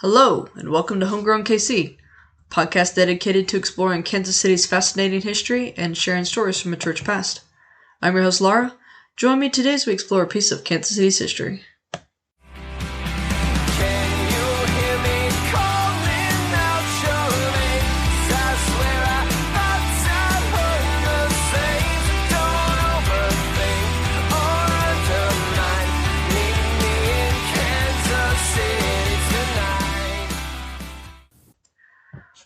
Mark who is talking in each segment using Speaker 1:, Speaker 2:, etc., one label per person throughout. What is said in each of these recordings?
Speaker 1: Hello, and welcome to Homegrown KC, a podcast dedicated to exploring Kansas City's fascinating history and sharing stories from a church past. I'm your host, Laura. Join me today as we explore a piece of Kansas City's history.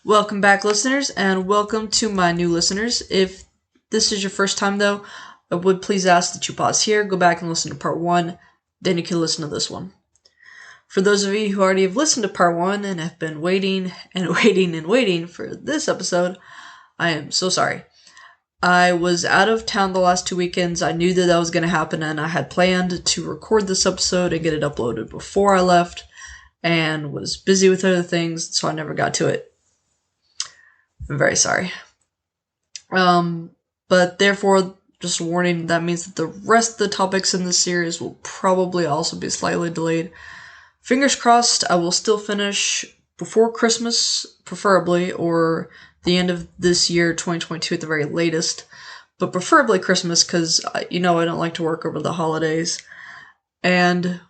Speaker 1: Welcome back, listeners, and welcome to my new listeners. If this is your first time, though, I would please ask that you pause here, go back and listen to part 1, then you can listen to this one. For those of you who already have listened to part 1 and have been waiting for this episode, I am so sorry. I was out of town the last 2 weekends. I knew that was going to happen, and I had planned to record this episode and get it uploaded before I left, and was busy with other things, so I never got to it. I'm very sorry. But therefore, just a warning, that means that the rest of the topics in this series will probably also be slightly delayed. Fingers crossed, I will still finish before Christmas, preferably, or the end of this year, 2022 at the very latest. But preferably Christmas, because, I don't like to work over the holidays. And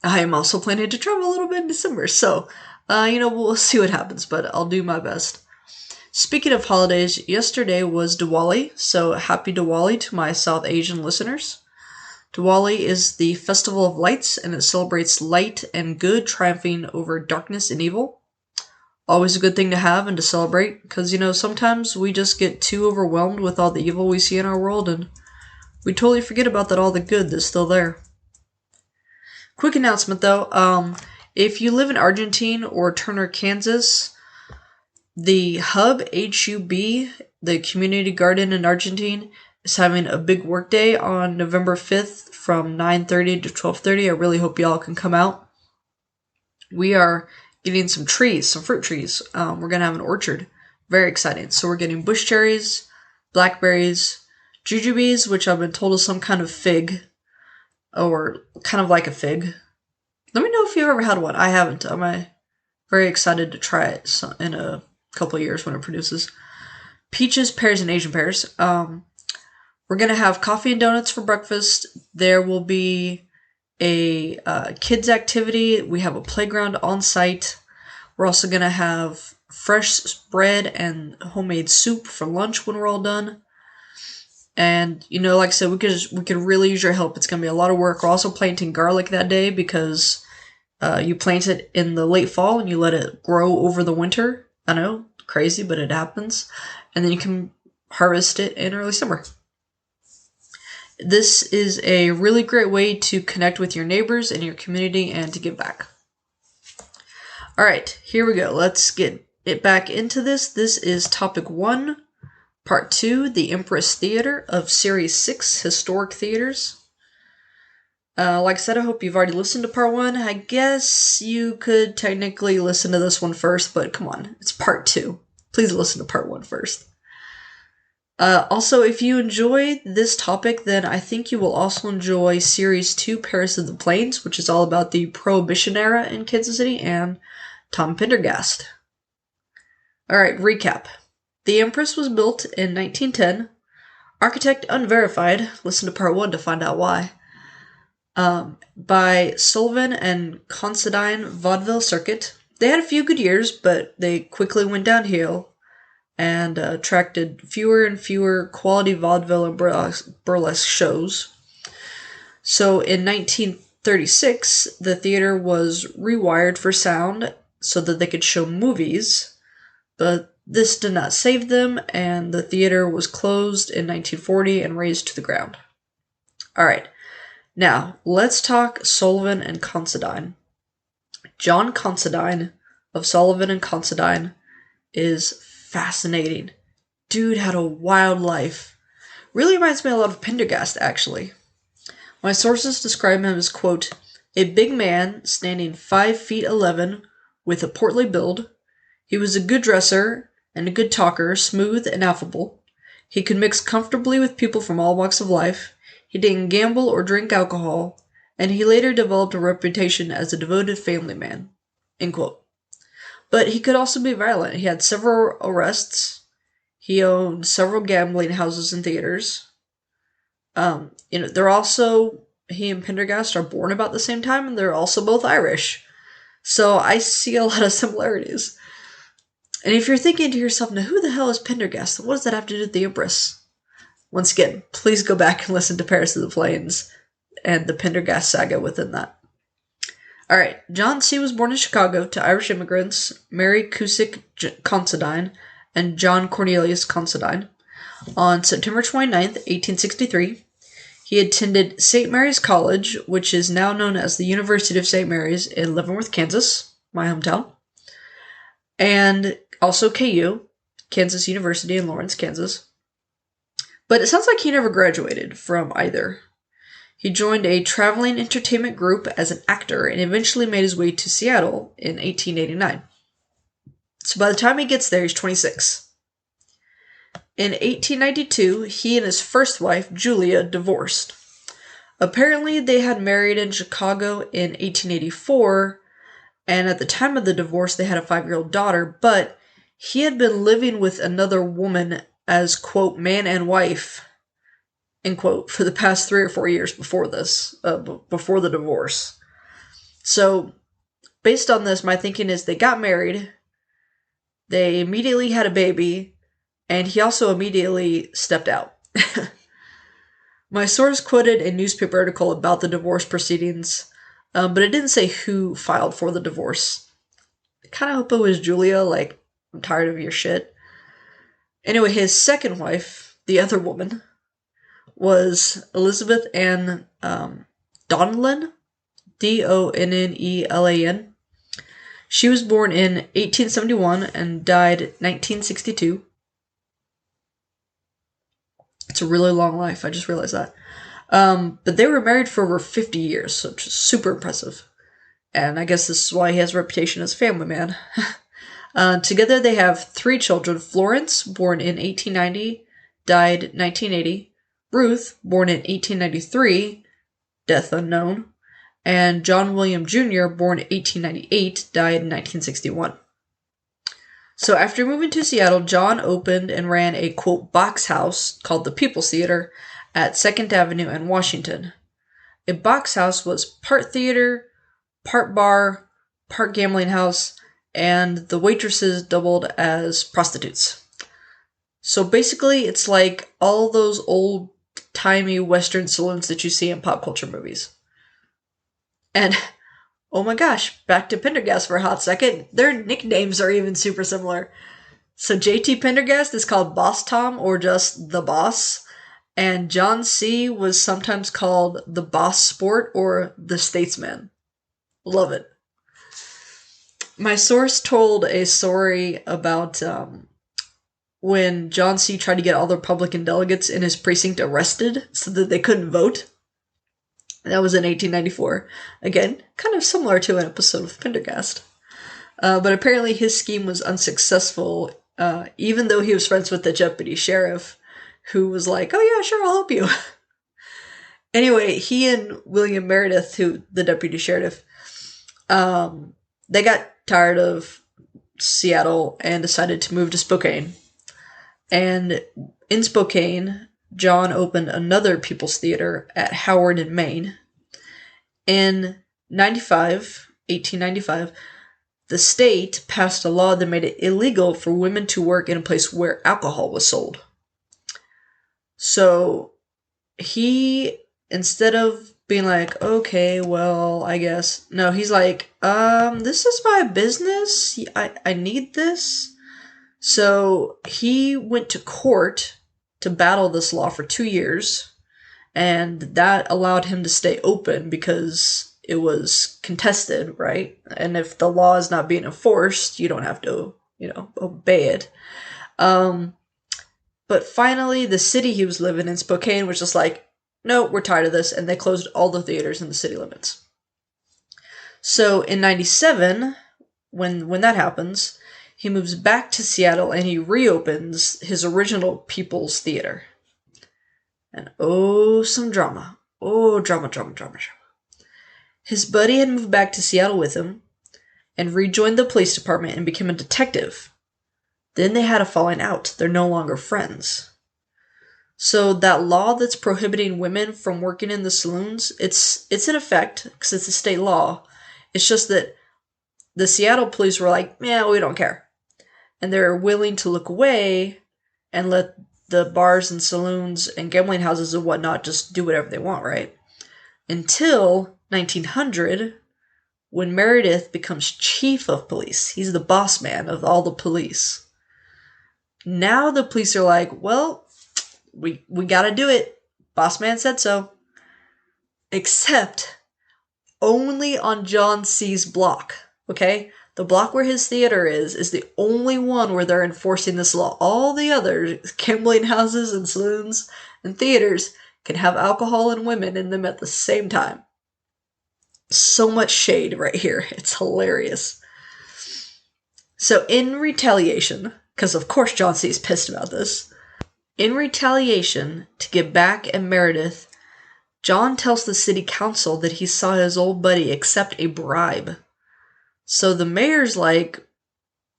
Speaker 1: I am also planning to travel a little bit in December. So, we'll see what happens, but I'll do my best. Speaking of holidays, yesterday was Diwali, so happy Diwali to my South Asian listeners. Diwali is the festival of lights, and it celebrates light and good triumphing over darkness and evil. Always a good thing to have and to celebrate, because, sometimes we just get too overwhelmed with all the evil we see in our world, and we totally forget about all the good that's still there. Quick announcement, though, if you live in Argentine or Turner, Kansas, the Hub, HUB, the community garden in Argentine, is having a big work day on November 5th from 9:30 to 12:30. I really hope y'all can come out. We are getting some trees, some fruit trees. We're going to have an orchard. Very exciting. So we're getting bush cherries, blackberries, jujubes, which I've been told is some kind of fig, or kind of like a fig. Let me know if you've ever had one. I haven't. I'm very excited to try it in a couple of years when it produces. Peaches, pears, and Asian pears. We're going to have coffee and donuts for breakfast. There will be a kids activity. We have a playground on site. We're also going to have fresh bread and homemade soup for lunch when we're all done. And, like I said, we could really use your help. It's going to be a lot of work. We're also planting garlic that day because you plant it in the late fall and you let it grow over the winter. I know, crazy, but it happens. And then you can harvest it in early summer. This is a really great way to connect with your neighbors and your community and to give back. All right, here we go. Let's get it back into this. This is topic 1, part 2, the Empress Theatre of series 6, Historic Theaters. Like I said, I hope you've already listened to part 1. I guess you could technically listen to this one first, but come on, it's part 2. Please listen to part 1 first. Also, if you enjoy this topic, then I think you will also enjoy series 2, Paris of the Plains, which is all about the Prohibition era in Kansas City, and Tom Pendergast. Alright, recap. The Empress was built in 1910. Architect unverified. Listen to part 1 to find out why. By Sullivan and Considine Vaudeville Circuit. They had a few good years, but they quickly went downhill and attracted fewer and fewer quality vaudeville and burlesque shows. So in 1936, the theater was rewired for sound so that they could show movies, but this did not save them, and the theater was closed in 1940 and razed to the ground. Alright. Now, let's talk Sullivan and Considine. John Considine of Sullivan and Considine is fascinating. Dude had a wild life. Really reminds me a lot of Pendergast, actually. My sources describe him as, quote, a big man standing 5 feet 11 with a portly build. He was a good dresser and a good talker, smooth and affable. He could mix comfortably with people from all walks of life. He didn't gamble or drink alcohol, and he later developed a reputation as a devoted family man. End quote. But he could also be violent. He had several arrests. He owned several gambling houses and theaters. They're also, he and Pendergast are born about the same time, and they're also both Irish. So I see a lot of similarities. And if you're thinking to yourself, now who the hell is Pendergast? What does that have to do with the Empress? Once again, please go back and listen to Paris of the Plains and the Pendergast saga within that. Alright, John C. was born in Chicago to Irish immigrants Mary Cusick Considine and John Cornelius Considine on September 29th, 1863. He attended St. Mary's College, which is now known as the University of St. Mary's in Leavenworth, Kansas, my hometown, and also KU, Kansas University in Lawrence, Kansas. But it sounds like he never graduated from either. He joined a traveling entertainment group as an actor and eventually made his way to Seattle in 1889. So by the time he gets there, he's 26. In 1892, he and his first wife, Julia, divorced. Apparently, they had married in Chicago in 1884, and at the time of the divorce, they had a 5-year-old daughter, but he had been living with another woman as, quote, man and wife, end quote, for the past 3 or 4 years before this, before the divorce. So, based on this, my thinking is they got married, they immediately had a baby, and he also immediately stepped out. My source quoted a newspaper article about the divorce proceedings, but it didn't say who filed for the divorce. I kind of hope it was Julia, like, I'm tired of your shit. Anyway, his second wife, the other woman, was Elizabeth Ann Donlan, Donnelan. She was born in 1871 and died 1962. It's a really long life, I just realized that. But they were married for over 50 years, which is super impressive. And I guess this is why he has a reputation as a family man. Together they have 3 children. Florence, born in 1890, died 1980. Ruth, born in 1893, death unknown. And John William Jr., born in 1898, died in 1961. So after moving to Seattle, John opened and ran a, quote, box house called the People's Theatre at 2nd Avenue and Washington. A box house was part theater, part bar, part gambling house, and the waitresses doubled as prostitutes. So basically, it's like all those old-timey Western saloons that you see in pop culture movies. And oh my gosh, back to Pendergast for a hot second. Their nicknames are even super similar. So JT Pendergast is called Boss Tom or just The Boss. And John C. was sometimes called The Boss Sport or The Statesman. Love it. My source told a story about when John C. tried to get all the Republican delegates in his precinct arrested so that they couldn't vote. That was in 1894. Again, kind of similar to an episode of Pendergast. But apparently his scheme was unsuccessful, even though he was friends with the deputy sheriff, who was like, oh yeah, sure, I'll help you. Anyway, he and William Meredith, who the deputy sheriff, they got tired of Seattle and decided to move to Spokane. And in Spokane, John opened another People's Theatre at Howard in Maine. In 1895, the state passed a law that made it illegal for women to work in a place where alcohol was sold. So he, instead of being like, okay, well, I guess, no, he's like, this is my business. I need this. So he went to court to battle this law for 2 years, and that allowed him to stay open because it was contested, right? And if the law is not being enforced, you don't have to, obey it. But finally, the city he was living in, Spokane, was just like, no, we're tired of this, and they closed all the theaters in the city limits. So in 97, when that happens, he moves back to Seattle and he reopens his original People's Theatre. And oh, some drama. Oh, drama. His buddy had moved back to Seattle with him, and rejoined the police department and became a detective. Then they had a falling out. They're no longer friends. So that law that's prohibiting women from working in the saloons, it's in effect because it's a state law. It's just that the Seattle police were like, yeah, we don't care. And they're willing to look away and let the bars and saloons and gambling houses and whatnot just do whatever they want, right? Until 1900, when Meredith becomes chief of police. He's the boss man of all the police. Now the police are like, well, we gotta do it. Boss man said so. Except only on John C.'s block, okay? The block where his theater is the only one where they're enforcing this law. All the other gambling houses and saloons and theaters can have alcohol and women in them at the same time. So much shade right here. It's hilarious. So in retaliation, because of course John C. is pissed about this, in retaliation to get back at Meredith, John tells the city council that he saw his old buddy accept a bribe. So the mayor's like,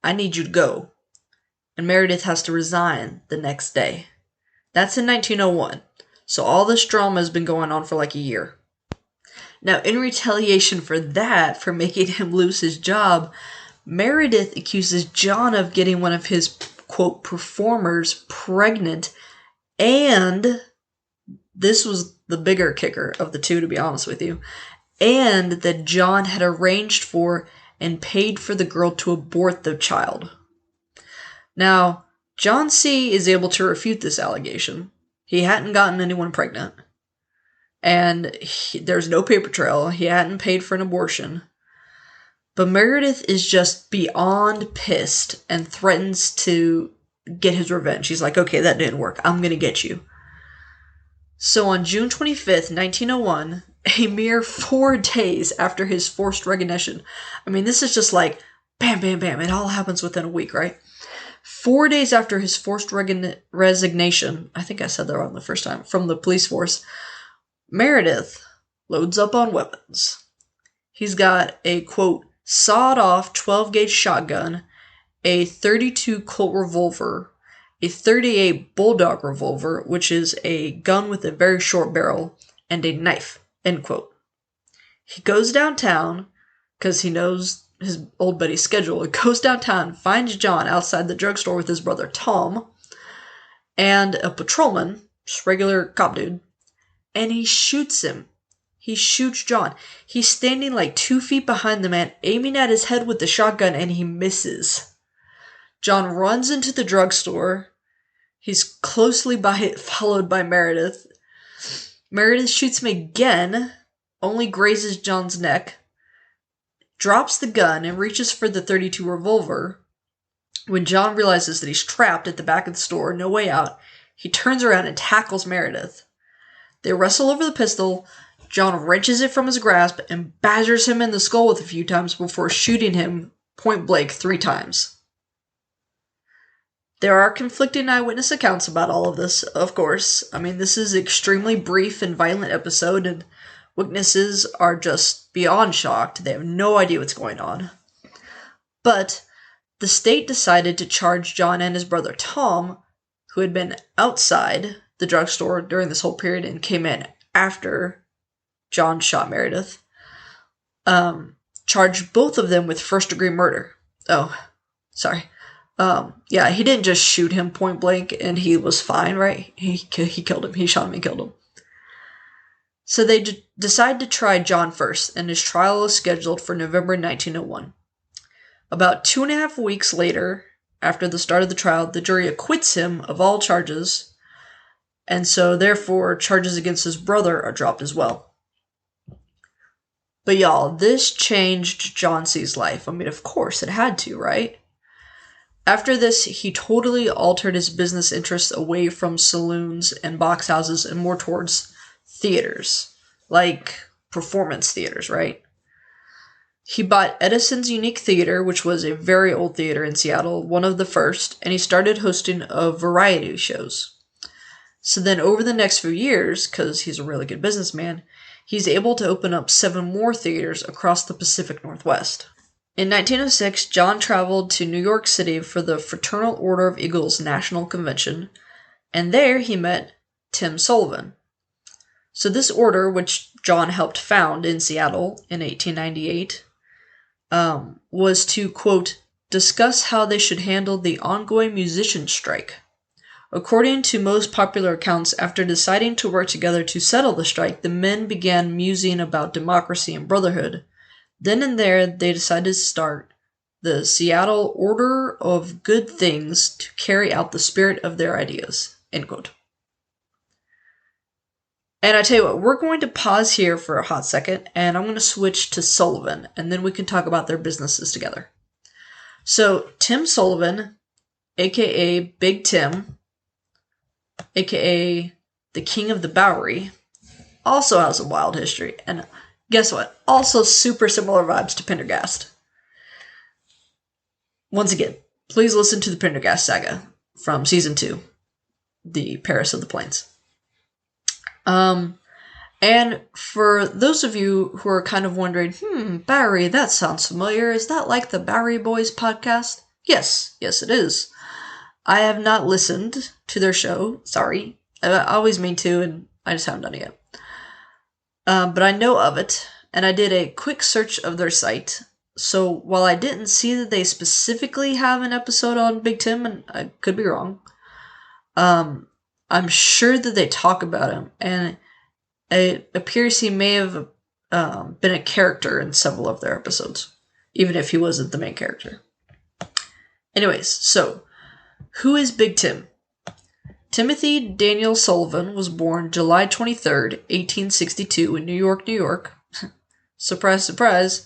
Speaker 1: I need you to go. And Meredith has to resign the next day. That's in 1901. So all this drama has been going on for like a year. Now, in retaliation for that, for making him lose his job, Meredith accuses John of getting one of his, quote, performers pregnant, and this was the bigger kicker of the two, to be honest with you, and that John had arranged for and paid for the girl to abort the child. Now, John C. is able to refute this allegation. He hadn't gotten anyone pregnant. And there's no paper trail. He hadn't paid for an abortion. But Meredith is just beyond pissed and threatens to get his revenge. He's like, okay, that didn't work. I'm going to get you. So on June 25th, 1901, a mere 4 days after his forced resignation, I mean, this is just like, bam, bam, bam. It all happens within a week, right? 4 days after his forced resignation, I think I said that wrong the first time, from the police force, Meredith loads up on weapons. He's got a, quote, sawed-off 12-gauge shotgun, a .32 Colt revolver, a .38 Bulldog revolver, which is a gun with a very short barrel, and a knife, end quote. He goes downtown, because he knows his old buddy's schedule. He goes downtown, finds John outside the drugstore with his brother Tom, and a patrolman, just regular cop dude, and he shoots him. He shoots John. He's standing like 2 feet behind the man, aiming at his head with the shotgun, and he misses. John runs into the drugstore. He's closely followed by Meredith. Meredith shoots him again, only grazes John's neck, drops the gun, and reaches for the .32 revolver. When John realizes that he's trapped at the back of the store, no way out, he turns around and tackles Meredith. They wrestle over the pistol. John wrenches it from his grasp and badgers him in the skull with a few times before shooting him point blank 3 times. There are conflicting eyewitness accounts about all of this, of course. I mean, this is an extremely brief and violent episode, and witnesses are just beyond shocked. They have no idea what's going on. But the state decided to charge John and his brother Tom, who had been outside the drugstore during this whole period and came in after John shot Meredith, charged both of them with first-degree murder. Oh, sorry. Yeah, he didn't just shoot him point blank and he was fine, right? He killed him. He shot him and killed him. So they decide to try John first, and his trial is scheduled for November 1901. About 2.5 weeks later, after the start of the trial, the jury acquits him of all charges, and so therefore charges against his brother are dropped as well. But y'all, this changed John C.'s life. I mean, of course, it had to, right? After this, he totally altered his business interests away from saloons and box houses and more towards theaters, like performance theaters, right? He bought Edison's Unique Theater, which was a very old theater in Seattle, one of the first, and he started hosting variety shows. So then over the next few years, because he's a really good businessman, he's able to open up 7 more theaters across the Pacific Northwest. In 1906, John traveled to New York City for the Fraternal Order of Eagles National Convention, and there he met Tim Sullivan. So this order, which John helped found in Seattle in 1898, was to, quote, discuss how they should handle the ongoing musician strike. According to most popular accounts, after deciding to work together to settle the strike, the men began musing about democracy and brotherhood. Then and there, they decided to start the Seattle Order of Good Things to carry out the spirit of their ideas, end quote. And I tell you what, we're going to pause here for a hot second, and I'm going to switch to Sullivan, and then we can talk about their businesses together. So, Tim Sullivan, aka Big Tim, aka the King of the Bowery, also has a wild history, and guess what? Also super similar vibes to Pendergast. Once again, please listen to the Pendergast saga from Season 2, The Paris of the Plains. And for those of you who are kind of wondering, Bowery, that sounds familiar. Is that like the Bowery Boys podcast? Yes, it is. I have not listened to their show. Sorry. I always mean to, and I just haven't done it yet. But I know of it, and I did a quick search of their site. So while I didn't see that they specifically have an episode on Big Tim, and I could be wrong, I'm sure that they talk about him, and it appears he may have been a character in several of their episodes, even if he wasn't the main character. Anyways, so, who is Big Tim? Timothy Daniel Sullivan was born July 23rd, 1862 in New York, New York. Surprise, surprise.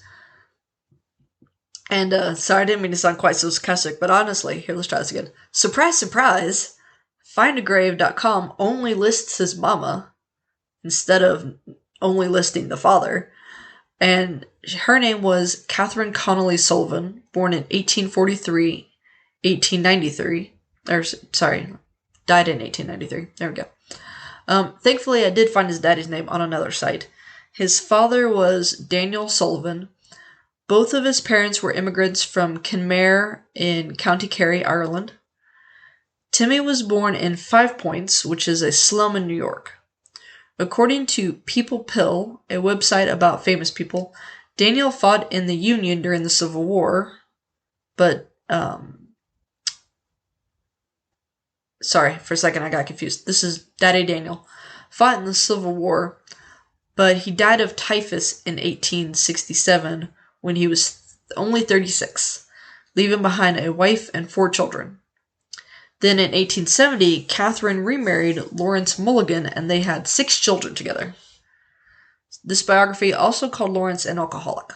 Speaker 1: And, sorry, I didn't mean to sound quite so sarcastic, but honestly, here, let's try this again. Surprise, surprise! Findagrave.com only lists his mama instead of only listing the father. And her name was Catherine Connolly Sullivan, born in 1893, died in 1893. There we go. Thankfully, I did find his daddy's name on another site. His father was Daniel Sullivan. Both of his parents were immigrants from Kenmare in County Kerry, Ireland. Timmy was born in Five Points, which is a slum in New York. According to People Pill, a website about famous people, Daniel fought in the Union during the Civil War, but, sorry, for a second I got confused. This is Daddy Daniel. Fought in the Civil War, but he died of typhus in 1867 when he was only 36, leaving behind a wife and 4 children. Then in 1870, Catherine remarried Lawrence Mulligan, and they had 6 children together. This biography also called Lawrence an alcoholic.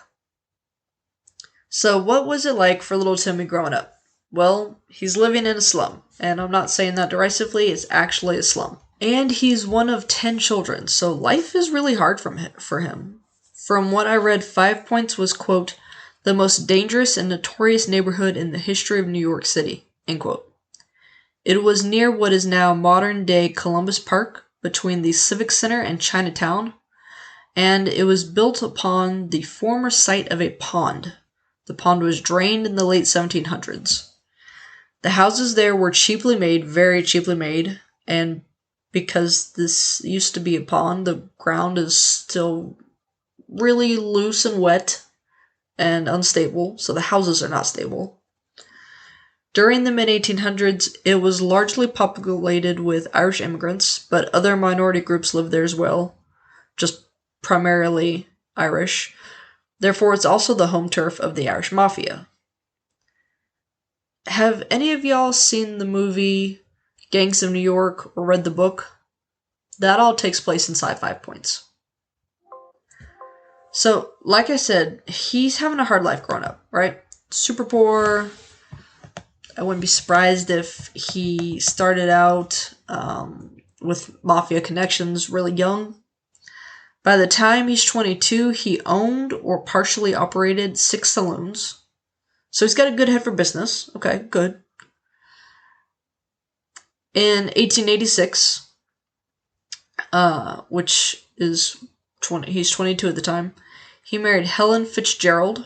Speaker 1: So what was it like for little Timmy growing up? Well, he's living in a slum, and I'm not saying that derisively, it's actually a slum. And he's one of 10 children, so life is really hard for him. From what I read, 5 Points was, quote, the most dangerous and notorious neighborhood in the history of New York City, end quote. It was near what is now modern-day Columbus Park, between the Civic Center and Chinatown, and it was built upon the former site of a pond. The pond was drained in the late 1700s. The houses there were cheaply made, very cheaply made, and because this used to be a pond, the ground is still really loose and wet and unstable, so the houses are not stable. During the mid-1800s, it was largely populated with Irish immigrants, but other minority groups lived there as well, just primarily Irish. Therefore, it's also the home turf of the Irish Mafia. Have any of y'all seen the movie Gangs of New York or read the book? That all takes place inside 5 Points. So, like I said, he's having a hard life growing up, right? Super poor. I wouldn't be surprised if he started out with mafia connections really young. By the time he's 22, he owned or partially operated 6 saloons. So he's got a good head for business. Okay, good. In 1886, which is he's 22 at the time, he married Helen Fitzgerald,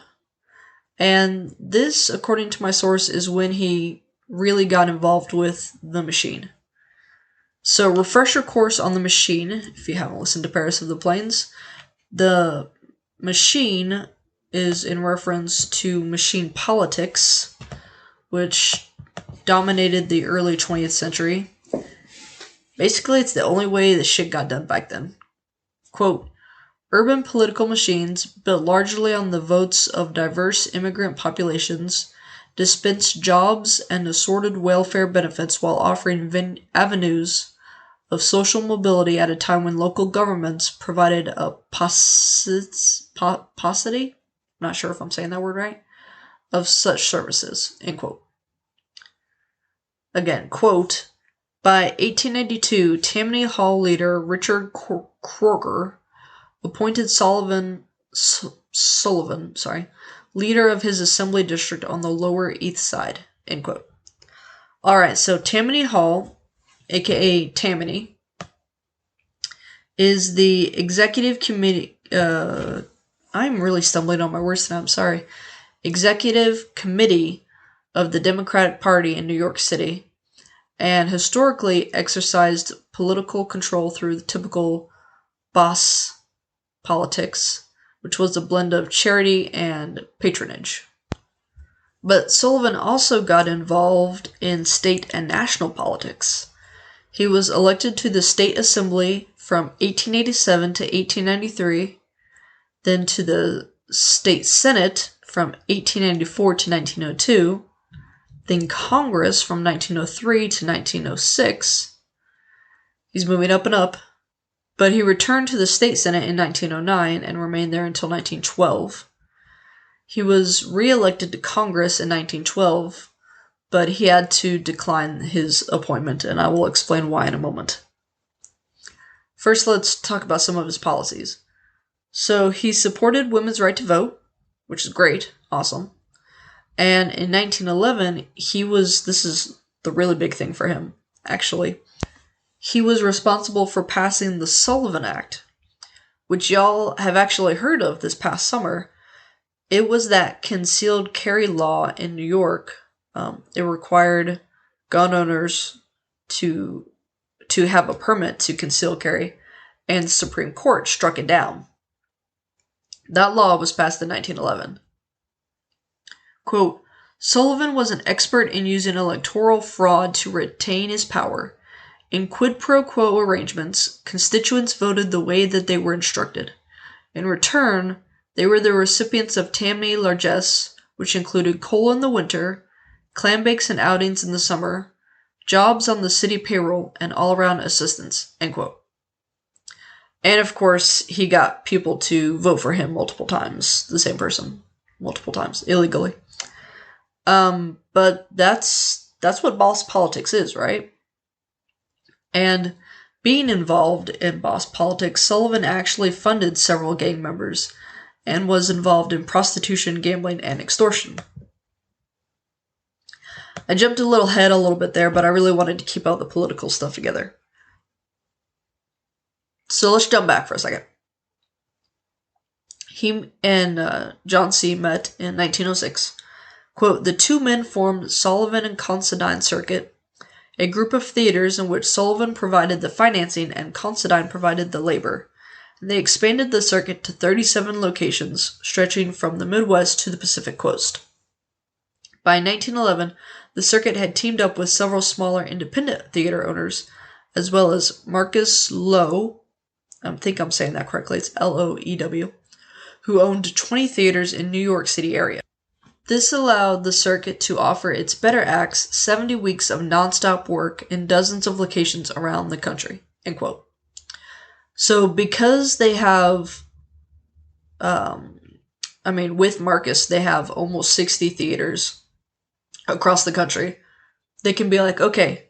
Speaker 1: And this, according to my source, is when he really got involved with the machine. So, refresher course on the machine, if you haven't listened to Paris of the Plains. The machine is in reference to machine politics, which dominated the early 20th century. Basically, it's the only way the shit got done back then. Quote, urban political machines, built largely on the votes of diverse immigrant populations, dispense jobs and assorted welfare benefits while offering avenues of social mobility at a time when local governments provided a paucity, not sure if I'm saying that word right, of such services, end quote. Again, quote, by 1892, Tammany Hall leader Richard Kroger appointed Sullivan, leader of his assembly district on the Lower East Side, end quote. Alright, so Tammany Hall, aka Tammany, is the executive committee, I'm really stumbling on my words now, I'm sorry. Executive committee of the Democratic Party in New York City, and historically exercised political control through the typical boss politics, which was a blend of charity and patronage. But Sullivan also got involved in state and national politics. He was elected to the State Assembly from 1887 to 1893, then to the State Senate from 1894 to 1902, then Congress from 1903 to 1906. He's moving up and up, but he returned to the State Senate in 1909 and remained there until 1912. He was re-elected to Congress in 1912, but he had to decline his appointment, and I will explain why in a moment. First, let's talk about some of his policies. So, he supported women's right to vote, which is great, awesome. And in 1911, this is the really big thing for him, actually. He was responsible for passing the Sullivan Act, which y'all have actually heard of this past summer. It was that concealed carry law in New York. It required gun owners to have a permit to conceal carry, and the Supreme Court struck it down. That law was passed in 1911. Quote, Sullivan was an expert in using electoral fraud to retain his power. In quid pro quo arrangements, constituents voted the way that they were instructed. In return, they were the recipients of Tammany largesse, which included coal in the winter, clam bakes and outings in the summer, jobs on the city payroll, and all-around assistance, end quote. And of course, he got people to vote for him multiple times, the same person, multiple times, illegally. But that's what boss politics is, right? And being involved in boss politics, Sullivan actually funded several gang members and was involved in prostitution, gambling, and extortion. I jumped a little bit there, but I really wanted to keep all the political stuff together. So let's jump back for a second. He and John C. met in 1906. Quote, the two men formed Sullivan and Considine Circuit, a group of theaters in which Sullivan provided the financing and Considine provided the labor. They expanded the circuit to 37 locations, stretching from the Midwest to the Pacific Coast. By 1911, the circuit had teamed up with several smaller independent theater owners, as well as Marcus Loew, I think I'm saying that correctly, it's Loew, who owned 20 theaters in New York City area. This allowed the circuit to offer its better acts 70 weeks of nonstop work in dozens of locations around the country, end quote. So because they have, with Marcus, they have almost 60 theaters across the country. They can be like, okay,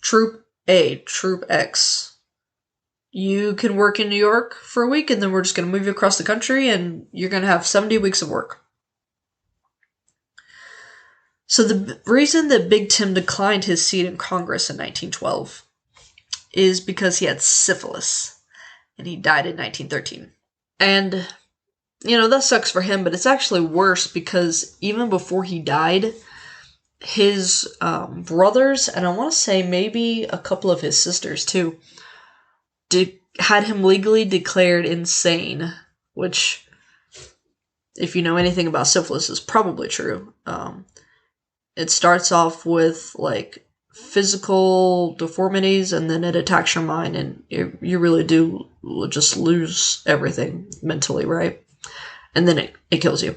Speaker 1: Troop A, Troop X, you can work in New York for a week, and then we're just going to move you across the country, and you're going to have 70 weeks of work. So the reason that Big Tim declined his seat in Congress in 1912 is because he had syphilis, and he died in 1913. And that sucks for him, but it's actually worse because even before he died, his brothers, and I want to say maybe a couple of his sisters too, had him legally declared insane, which, if you know anything about syphilis, is probably true. It starts off with, like, physical deformities, and then it attacks your mind, and you really do just lose everything mentally, right? And then it kills you.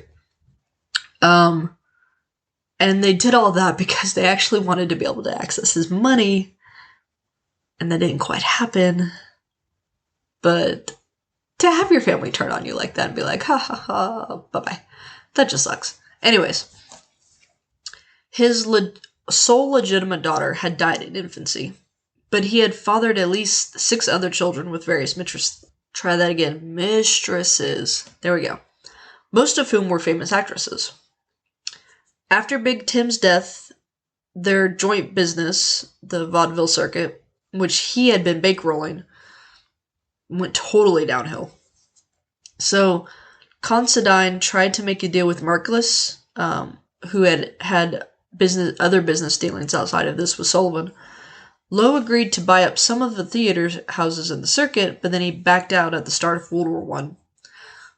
Speaker 1: And they did all that because they actually wanted to be able to access his money, and that didn't quite happen. But to have your family turn on you like that and be like, ha ha ha, bye-bye, that just sucks. Anyways, his sole legitimate daughter had died in infancy, but he had fathered at least 6 other children with various mistresses. Try that again. Mistresses. There we go. Most of whom were famous actresses. After Big Tim's death, their joint business, the Vaudeville Circuit, which he had been bankrolling, went totally downhill. So Considine tried to make a deal with Margulis, who had other business dealings outside of this with Sullivan. Lowe agreed to buy up some of the theater houses in the circuit, but then he backed out at the start of World War I.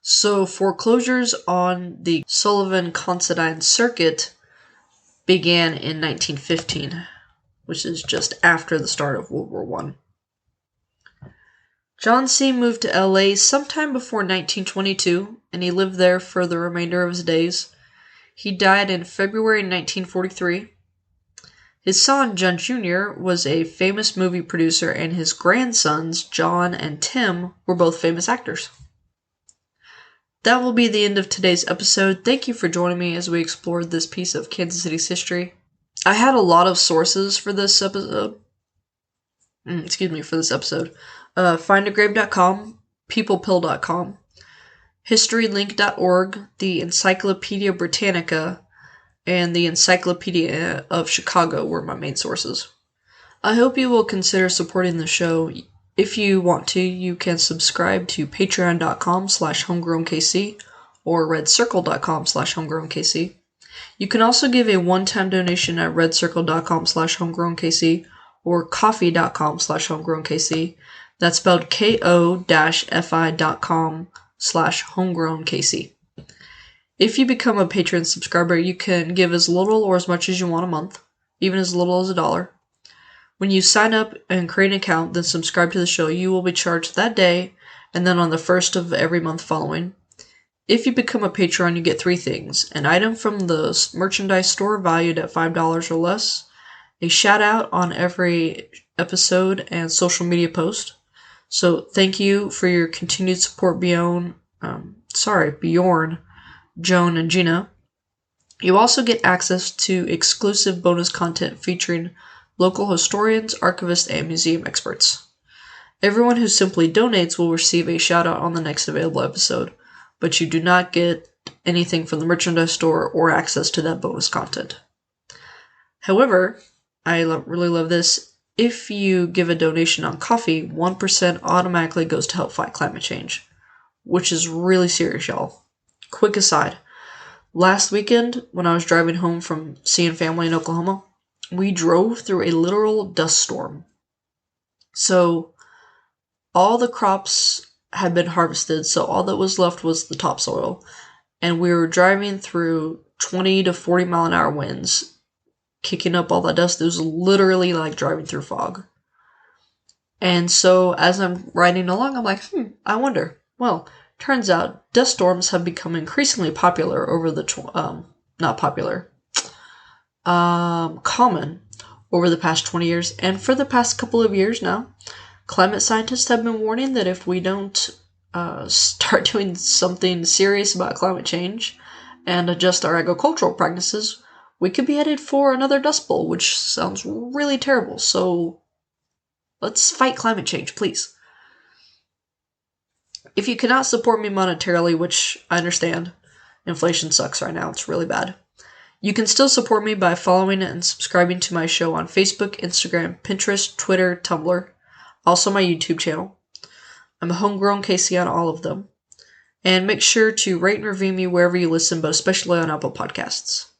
Speaker 1: So foreclosures on the Sullivan Considine Circuit began in 1915, which is just after the start of World War I. John C. moved to LA sometime before 1922, and he lived there for the remainder of his days. He died in February 1943. His son, John Jr., was a famous movie producer, and his grandsons, John and Tim, were both famous actors. That will be the end of today's episode. Thank you for joining me as we explored this piece of Kansas City's history. I had a lot of sources for this episode. Findagrave.com, peoplepill.com, historylink.org, the Encyclopedia Britannica, and the Encyclopedia of Chicago were my main sources. I hope you will consider supporting the show. If you want to, you can subscribe to patreon.com/homegrownkc or redcircle.com/homegrownkc. You can also give a one-time donation at redcircle.com/homegrownkc or coffee.com/homegrownkc. That's spelled ko-fi.com/homegrownkc. If you become a Patreon subscriber, you can give as little or as much as you want a month, even as little as $1. When you sign up and create an account, then subscribe to the show, you will be charged that day, and then on the first of every month following. If you become a Patreon, you get 3 things: an item from the merchandise store valued at $5 or less, a shout out on every episode and social media post. So thank you for your continued support, Bjorn, Joan, and Gina. You also get access to exclusive bonus content featuring local historians, archivists, and museum experts. Everyone who simply donates will receive a shout out on the next available episode, but you do not get anything from the merchandise store or access to that bonus content. However, I really love this. If you give a donation on Coffee, 1% automatically goes to help fight climate change, which is really serious, y'all. Quick aside. Last weekend, when I was driving home from seeing family in Oklahoma, we drove through a literal dust storm. So, all the crops had been harvested, so all that was left was the topsoil. And we were driving through 20 to 40 mile an hour winds, kicking up all that dust. It was literally like driving through fog. And so, as I'm riding along, I'm like, I wonder. Well, turns out dust storms have become increasingly popular over the common over the past 20 years, and for the past couple of years now, climate scientists have been warning that if we don't start doing something serious about climate change and adjust our agricultural practices, we could be headed for another Dust Bowl, which sounds really terrible. So let's fight climate change, please. If you cannot support me monetarily, which I understand, inflation sucks right now, it's really bad, you can still support me by following and subscribing to my show on Facebook, Instagram, Pinterest, Twitter, Tumblr, also my YouTube channel. I'm a homegrown KC on all of them. And make sure to rate and review me wherever you listen, but especially on Apple Podcasts.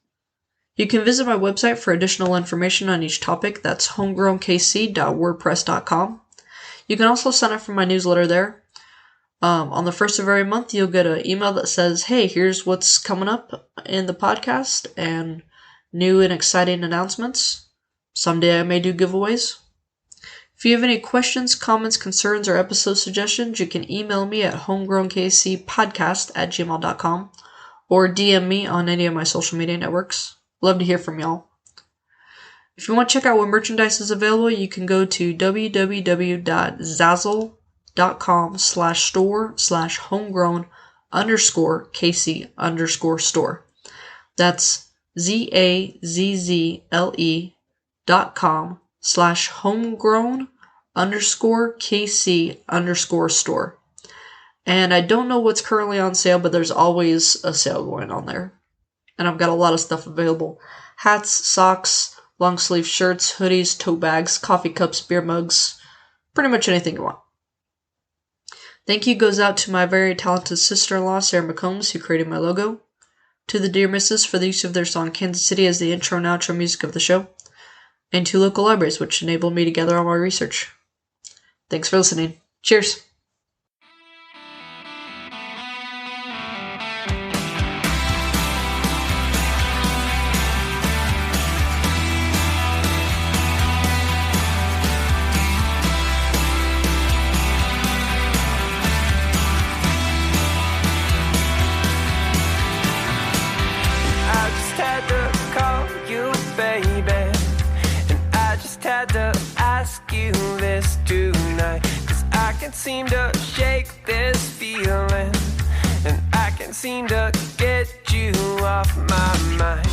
Speaker 1: You can visit my website for additional information on each topic. That's homegrownkc.wordpress.com. You can also sign up for my newsletter there. On the first of every month, you'll get an email that says, hey, here's what's coming up in the podcast and new and exciting announcements. Someday I may do giveaways. If you have any questions, comments, concerns, or episode suggestions, you can email me at homegrownkcpodcast@gmail.com or DM me on any of my social media networks. Love to hear from y'all. If you want to check out what merchandise is available, you can go to www.zazzle.com/store/homegrown_kc_store. That's zazzle.com/homegrown_kc_store. And I don't know what's currently on sale, but there's always a sale going on there. And I've got a lot of stuff available. Hats, socks, long sleeve shirts, hoodies, tote bags, coffee cups, beer mugs, pretty much anything you want. Thank you goes out to my very talented sister-in-law, Sarah McCombs, who created my logo. To the Dear Misses for the use of their song Kansas City as the intro and outro music of the show. And to local libraries, which enabled me to gather all my research. Thanks for listening. Cheers!
Speaker 2: Seem to shake this feeling, and I can't seem to get you off my mind.